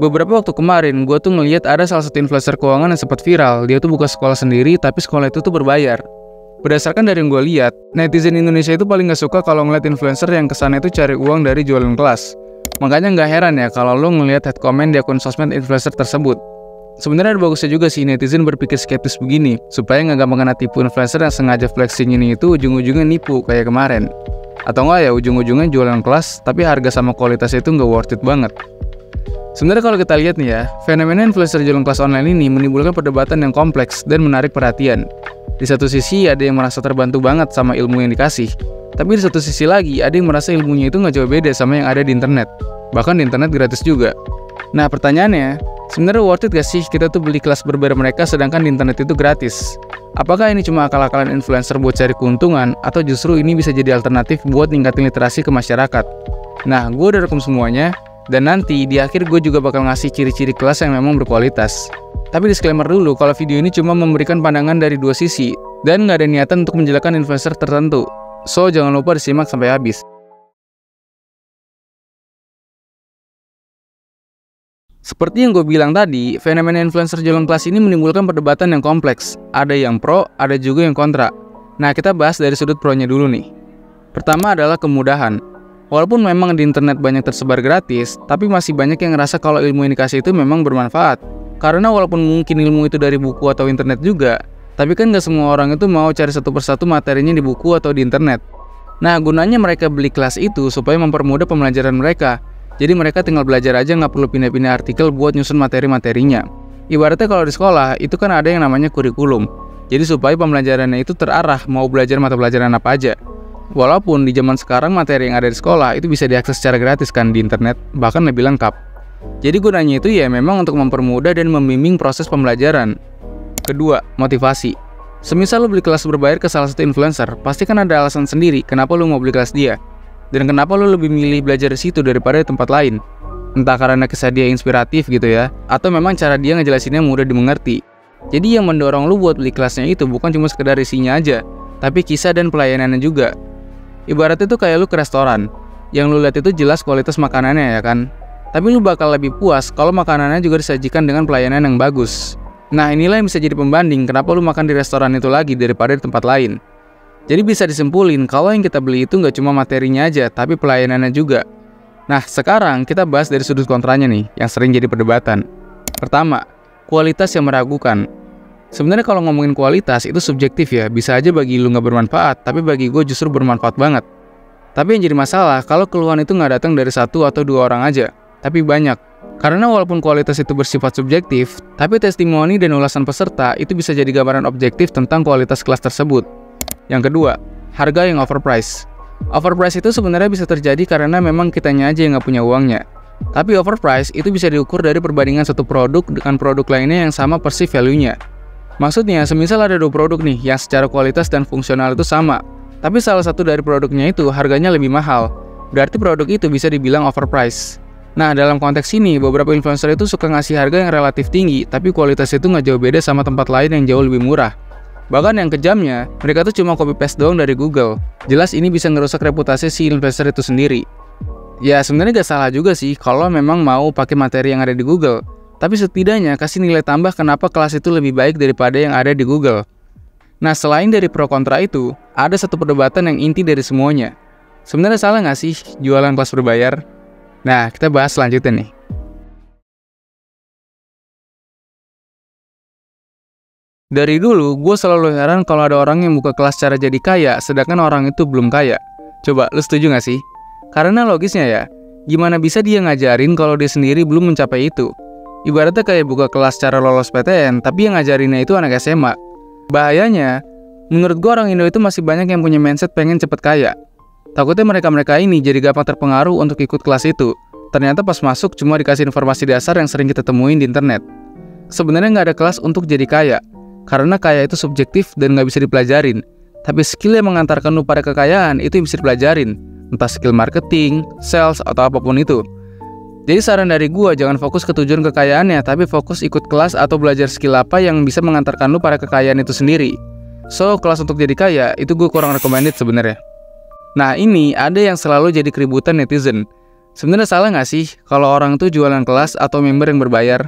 Beberapa waktu kemarin, gue tuh ngeliat ada salah satu influencer keuangan yang sempat viral. Dia tuh buka sekolah sendiri, tapi sekolah itu tuh berbayar. Berdasarkan dari yang gue lihat, netizen Indonesia itu paling gak suka kalau ngeliat influencer yang kesana itu cari uang dari jualan kelas. Makanya gak heran ya kalau lo ngeliat head comment di akun sosmed influencer tersebut. Sebenarnya ada bagusnya juga sih netizen berpikir skeptis begini, supaya gak gampang kena tipu influencer yang sengaja flexing ini itu ujung-ujungnya nipu kayak kemarin. Atau enggak ya ujung-ujungnya jualan kelas, tapi harga sama kualitasnya itu gak worth it banget. Sebenarnya kalau kita lihat nih ya, fenomena influencer jualan kelas online ini menimbulkan perdebatan yang kompleks dan menarik perhatian. Di satu sisi ada yang merasa terbantu banget sama ilmu yang dikasih, tapi di satu sisi lagi ada yang merasa ilmunya itu nggak jauh beda sama yang ada di internet. Bahkan di internet gratis juga. Nah pertanyaannya, sebenarnya worth it gak sih kita tuh beli kelas berbayar mereka sedangkan di internet itu gratis? Apakah ini cuma akal-akalan influencer buat cari keuntungan, atau justru ini bisa jadi alternatif buat ningkatin literasi ke masyarakat? Nah, gue udah rekam semuanya. Dan nanti di akhir gue juga bakal ngasih ciri-ciri kelas yang memang berkualitas. Tapi disclaimer dulu kalau video ini cuma memberikan pandangan dari dua sisi dan nggak ada niatan untuk menjelekkan influencer tertentu. So jangan lupa disimak sampai habis. Seperti yang gue bilang tadi, fenomena influencer jualan kelas ini menimbulkan perdebatan yang kompleks. Ada yang pro, ada juga yang kontra. Nah kita bahas dari sudut pro-nya dulu nih. Pertama adalah kemudahan. Walaupun memang di internet banyak tersebar gratis, tapi masih banyak yang ngerasa kalau ilmu yang dikasih itu memang bermanfaat. Karena walaupun mungkin ilmu itu dari buku atau internet juga, tapi kan gak semua orang itu mau cari satu persatu materinya di buku atau di internet. Nah, gunanya mereka beli kelas itu supaya mempermudah pembelajaran mereka. Jadi mereka tinggal belajar aja, gak perlu pindah-pindah artikel buat nyusun materi-materinya. Ibaratnya kalau di sekolah, itu kan ada yang namanya kurikulum. Jadi supaya pembelajarannya itu terarah, mau belajar mata pelajaran apa aja. Walaupun di zaman sekarang materi yang ada di sekolah itu bisa diakses secara gratis kan di internet, bahkan lebih lengkap. Jadi gunanya itu ya memang untuk mempermudah dan membimbing proses pembelajaran. Kedua, motivasi. Semisal lu beli kelas berbayar ke salah satu influencer, pasti kan ada alasan sendiri kenapa lu mau beli kelas dia. Dan kenapa lu lebih milih belajar di situ daripada di tempat lain. Entah karena kisah dia inspiratif gitu ya, atau memang cara dia ngejelasinnya mudah dimengerti. Jadi yang mendorong lu buat beli kelasnya itu bukan cuma sekedar isinya aja, tapi kisah dan pelayanannya juga. Ibaratnya itu kayak lu ke restoran, yang lu lihat itu jelas kualitas makanannya ya kan. Tapi lu bakal lebih puas kalau makanannya juga disajikan dengan pelayanan yang bagus. Nah inilah yang bisa jadi pembanding kenapa lu makan di restoran itu lagi daripada di tempat lain. Jadi bisa disimpulin kalau yang kita beli itu nggak cuma materinya aja, tapi pelayanannya juga. Nah sekarang kita bahas dari sudut kontranya nih, yang sering jadi perdebatan. Pertama, kualitas yang meragukan. Sebenarnya kalau ngomongin kualitas itu subjektif ya, bisa aja bagi lu nggak bermanfaat, tapi bagi gue justru bermanfaat banget. Tapi yang jadi masalah kalau keluhan itu nggak datang dari satu atau dua orang aja, tapi banyak. Karena walaupun kualitas itu bersifat subjektif, tapi testimoni dan ulasan peserta itu bisa jadi gambaran objektif tentang kualitas kelas tersebut. Yang kedua, harga yang overpriced. Overpriced itu sebenarnya bisa terjadi karena memang kitanya aja yang nggak punya uangnya. Tapi overpriced itu bisa diukur dari perbandingan satu produk dengan produk lainnya yang sama persis value-nya. Maksudnya, semisal ada dua produk nih yang secara kualitas dan fungsional itu sama, tapi salah satu dari produknya itu harganya lebih mahal, berarti produk itu bisa dibilang overpriced. Nah, dalam konteks ini, beberapa influencer itu suka ngasih harga yang relatif tinggi, tapi kualitas itu nggak jauh beda sama tempat lain yang jauh lebih murah. Bahkan yang kejamnya, mereka tuh cuma copy-paste doang dari Google. Jelas ini bisa ngerusak reputasi si influencer itu sendiri. Ya, sebenarnya gak salah juga sih kalau memang mau pakai materi yang ada di Google. Tapi setidaknya kasih nilai tambah kenapa kelas itu lebih baik daripada yang ada di Google. Nah selain dari pro kontra itu, ada satu perdebatan yang inti dari semuanya. Sebenarnya salah nggak sih jualan kelas berbayar? Nah kita bahas selanjutnya nih. Dari dulu, gue selalu heran kalau ada orang yang buka kelas cara jadi kaya, sedangkan orang itu belum kaya. Coba, lu setuju nggak sih? Karena logisnya ya, gimana bisa dia ngajarin kalau dia sendiri belum mencapai itu? Ibaratnya kayak buka kelas cara lolos PTN, tapi yang ngajarinnya itu anak SMA. Bahayanya, menurut gue orang Indo itu masih banyak yang punya mindset pengen cepet kaya. Takutnya mereka-mereka ini jadi gampang terpengaruh untuk ikut kelas itu. Ternyata pas masuk cuma dikasih informasi dasar yang sering kita temuin di internet. Sebenarnya nggak ada kelas untuk jadi kaya, karena kaya itu subjektif dan nggak bisa dipelajarin. Tapi skill yang mengantarkan lu pada kekayaan itu yang bisa dipelajarin, entah skill marketing, sales, atau apapun itu. Jadi saran dari gua, jangan fokus ke tujuan kekayaannya, tapi fokus ikut kelas atau belajar skill apa yang bisa mengantarkan lu pada kekayaan itu sendiri. So, kelas untuk jadi kaya, itu gue kurang recommended sebenarnya. Nah ini, ada yang selalu jadi keributan netizen. Sebenarnya salah nggak sih kalau orang tuh jualan kelas atau member yang berbayar?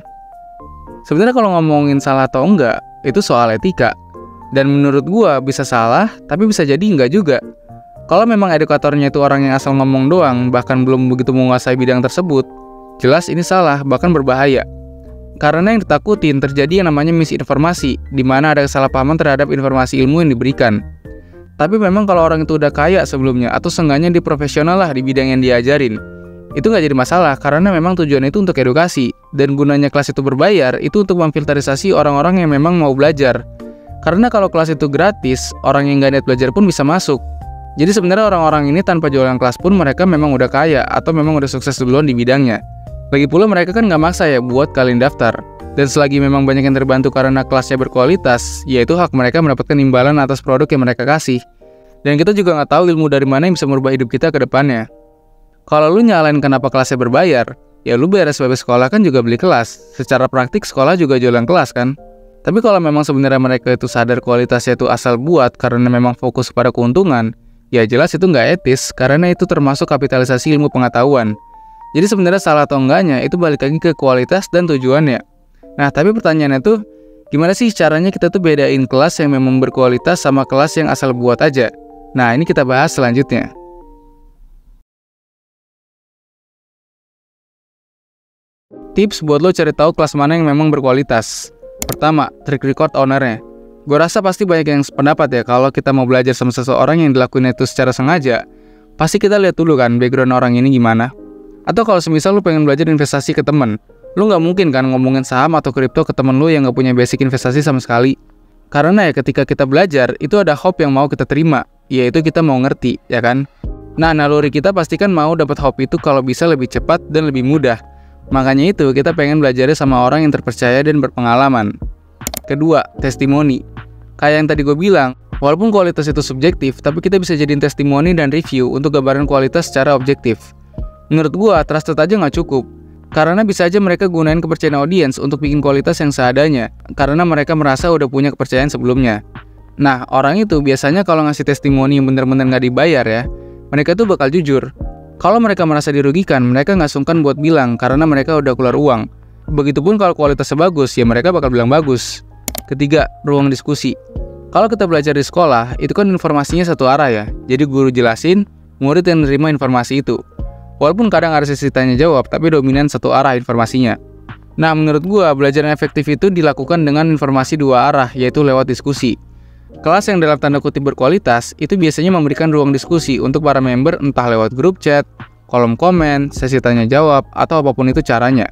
Sebenarnya kalau ngomongin salah atau enggak, itu soal etika. Dan menurut gua bisa salah, tapi bisa jadi enggak juga. Kalau memang edukatornya itu orang yang asal ngomong doang, bahkan belum begitu menguasai bidang tersebut, jelas ini salah, bahkan berbahaya. Karena yang ditakutin terjadi yang namanya misinformasi, di mana ada kesalahpahaman terhadap informasi ilmu yang diberikan. Tapi memang kalau orang itu udah kaya sebelumnya, atau seenggaknya dia profesional lah di bidang yang diajarin, itu nggak jadi masalah, karena memang tujuan itu untuk edukasi. Dan gunanya kelas itu berbayar, itu untuk memfilterisasi orang-orang yang memang mau belajar. Karena kalau kelas itu gratis, orang yang nggak niat belajar pun bisa masuk. Jadi sebenarnya orang-orang ini tanpa jualan kelas pun mereka memang udah kaya, atau memang udah sukses duluan di bidangnya. Lagi pula mereka kan nggak maksa ya buat kalian daftar. Dan selagi memang banyak yang terbantu karena kelasnya berkualitas, yaitu hak mereka mendapatkan imbalan atas produk yang mereka kasih. Dan kita juga nggak tahu ilmu dari mana yang bisa merubah hidup kita ke depannya. Kalau lu nyalain kenapa kelasnya berbayar, ya lu beres-beres sekolah kan juga beli kelas. Secara praktik sekolah juga jualan kelas kan. Tapi kalau memang sebenarnya mereka itu sadar kualitasnya itu asal buat karena memang fokus pada keuntungan, ya jelas itu nggak etis karena itu termasuk kapitalisasi ilmu pengetahuan. Jadi sebenarnya salah atau enggaknya itu balik lagi ke kualitas dan tujuannya. Nah tapi pertanyaannya tuh, gimana sih caranya kita tuh bedain kelas yang memang berkualitas sama kelas yang asal buat aja? Nah ini kita bahas selanjutnya. Tips buat lo cari tahu kelas mana yang memang berkualitas. Pertama, track record ownernya. Gue rasa pasti banyak yang sependapat ya kalau kita mau belajar sama seseorang yang dilakuin itu secara sengaja, pasti kita lihat dulu kan background orang ini gimana. Atau kalau semisal lo pengen belajar investasi ke temen, lo nggak mungkin kan ngomongin saham atau kripto ke temen lo yang nggak punya basic investasi sama sekali. Karena ya ketika kita belajar, itu ada hope yang mau kita terima, yaitu kita mau ngerti, ya kan? Nah, naluri kita pastikan mau dapat hope itu kalau bisa lebih cepat dan lebih mudah. Makanya itu kita pengen belajarnya sama orang yang terpercaya dan berpengalaman. Kedua, testimoni. Kayak yang tadi gue bilang, walaupun kualitas itu subjektif, tapi kita bisa jadiin testimoni dan review untuk gambaran kualitas secara objektif. Menurut gue, trusted aja nggak cukup. Karena bisa aja mereka gunain kepercayaan audiens untuk bikin kualitas yang seadanya, karena mereka merasa udah punya kepercayaan sebelumnya. Nah, orang itu biasanya kalau ngasih testimoni yang bener-bener nggak dibayar ya, mereka tuh bakal jujur. Kalau mereka merasa dirugikan, mereka nggak sungkan buat bilang karena mereka udah keluar uang. Begitupun kalau kualitasnya bagus, ya mereka bakal bilang bagus. Ketiga, ruang diskusi. Kalau kita belajar di sekolah, itu kan informasinya satu arah ya. Jadi guru jelasin, murid yang nerima informasi itu. Walaupun kadang ada sesi tanya jawab, tapi dominan satu arah informasinya. Nah, menurut gua, belajar yang efektif itu dilakukan dengan informasi dua arah, yaitu lewat diskusi. Kelas yang dalam tanda kutip berkualitas, itu biasanya memberikan ruang diskusi untuk para member entah lewat grup chat, kolom komen, sesi tanya jawab, atau apapun itu caranya.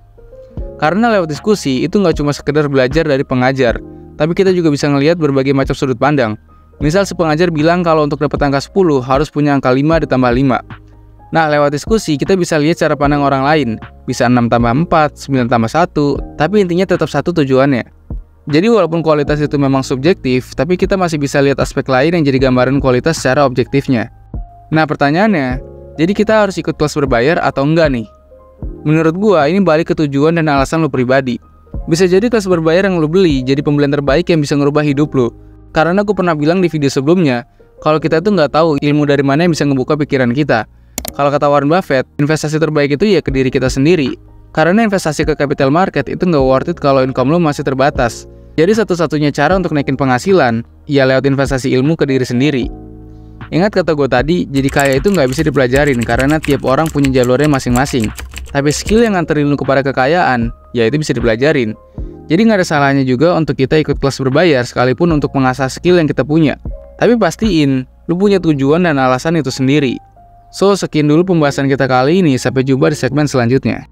Karena lewat diskusi, itu nggak cuma sekedar belajar dari pengajar, tapi kita juga bisa ngelihat berbagai macam sudut pandang. Misal si pengajar bilang kalau untuk dapat angka 10 harus punya angka 5 ditambah 5. Nah, lewat diskusi kita bisa lihat cara pandang orang lain. Bisa 6 tambah 4, 9 tambah 1, tapi intinya tetap satu tujuannya. Jadi walaupun kualitas itu memang subjektif, tapi kita masih bisa lihat aspek lain yang jadi gambaran kualitas secara objektifnya. Nah pertanyaannya, jadi kita harus ikut kelas berbayar atau enggak nih? Menurut gua ini balik ke tujuan dan alasan lo pribadi. Bisa jadi kelas berbayar yang lo beli jadi pembelian terbaik yang bisa ngerubah hidup lo. Karena aku pernah bilang di video sebelumnya, kalau kita tuh nggak tahu ilmu dari mana yang bisa ngebuka pikiran kita. Kalau kata Warren Buffett, investasi terbaik itu ya ke diri kita sendiri. Karena investasi ke capital market itu nggak worth it kalau income lo masih terbatas. Jadi satu-satunya cara untuk naikin penghasilan, ya lewat investasi ilmu ke diri sendiri. Ingat kata gue tadi, jadi kaya itu nggak bisa dipelajarin karena tiap orang punya jalurnya masing-masing. Tapi skill yang nganterin lu kepada kekayaan, ya itu bisa dipelajarin. Jadi nggak ada salahnya juga untuk kita ikut kelas berbayar sekalipun untuk mengasah skill yang kita punya. Tapi pastiin, lu punya tujuan dan alasan itu sendiri. So, sekian dulu pembahasan kita kali ini, sampai jumpa di segmen selanjutnya.